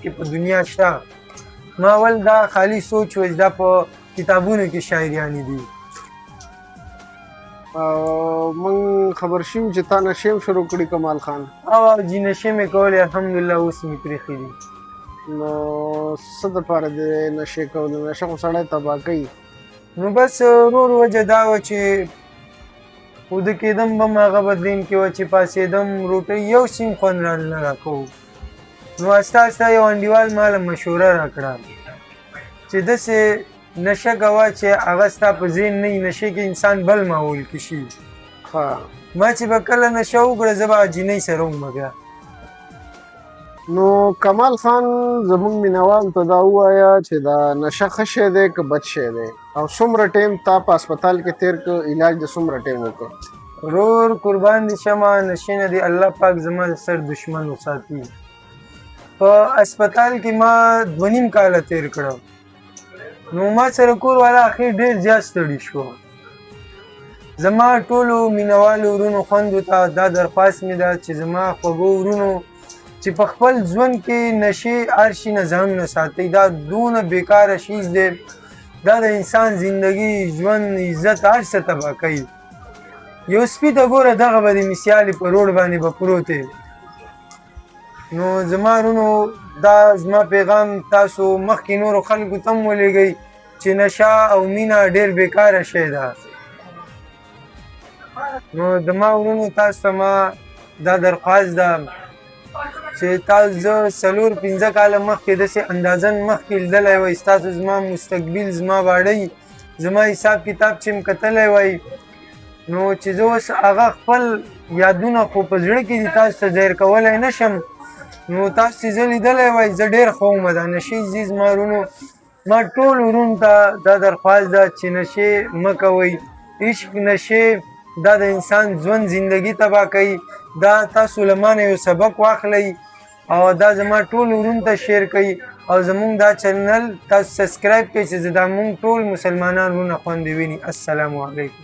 کې په دنیا شته. ما اول دا خالي سوچ و چې دا په کتابونو کې شاعریانې دي. موږ خبر شوم چې تا نشې هم شروع کړي کمال خان. او جي نشې مې کولې الحمدلله اوس مې پرېښې دي. نو څه دپاره د نشې کول؟ نشه خو سړی تباه کوي. نو بس ورور وجه دا وه چې وده کېدم به هم هغه بدلین کې وه چې پاڅېدم روټۍ یو سیم خوند رانه راکوو. نو استا استا یو انډیوال ماله مشوره راکړه چې داسې نشه کوه چې هغه ستا په ذهن نه وي، نشې کې انسان بل ماحول کې شي. ما چې به کله نشه وکړه زه به جینۍ سره وم بیا. نو کمال خان زموږ مینوال ته دا ووایه چې دا نشه ښه شی دی که بد شی دی، او څومره ټیم تا په هسپتال کې تېر کړ، علاج د څومره ټیم وکړ؟ ورور قربان دې شمه، نشې نه دې الله پاک زما د سر دشمن وساتي. په هسپتال کې ما 2.5 کاله تېر کړه. نو ما سره کور والا اخر ډېر زیات ستړي شو. زما ټولو مینوالو ورونو خویندو ته دا درخواست مې ده چې زما خوږو ورونو چې په خپل ژوند کې نشې هر شي نه ځانونه ساتئ. دا دونه بیکاره شیز دی، دا د انسان زندگی، ژوند، عزت هر څه تباه کوي. یو سپي ته ګوره دغه به د مثالې په روډ باندې به پروت دی. نو زما ورونو دا زما پیغام تاسو مخکې نورو خلکو ته هم ولېږئ چې نشه او مینه ډېر بیکاره شی ده. نو زما ورونو تاسو ته ما دا درخواست ده چې تاسو زه 4-5 کاله مخکې داسې اندازن مخکې لیدلی وئ، ستاسو زما مستقبل، زما واړی، زما حساب کتاب چې م کتلی وئ، نو چې زه اوس هغه خپل یادونه خو په زړه کې دي تاسو ته ظاهر کولی نه شم. نو تاسو چې زه لیدلی وئ زه ډېر ښه وم. دا نشې ځي زما ورونو، ما ټول ورونو ته دا درخواست ده چې نشې مه کوئ. عشق نشې دا د انسان ژوند زندگی تباه کوي. دا تاسو له ما نه یو سبق واخلئ او دا زما ټول ورونو ته شیر کړئ او زمونږ دا چینل تاسو سبسکرایب کړئ چې دا مونږ ټول مسلمانان ورونه خوندې ویني. السلام علیکم.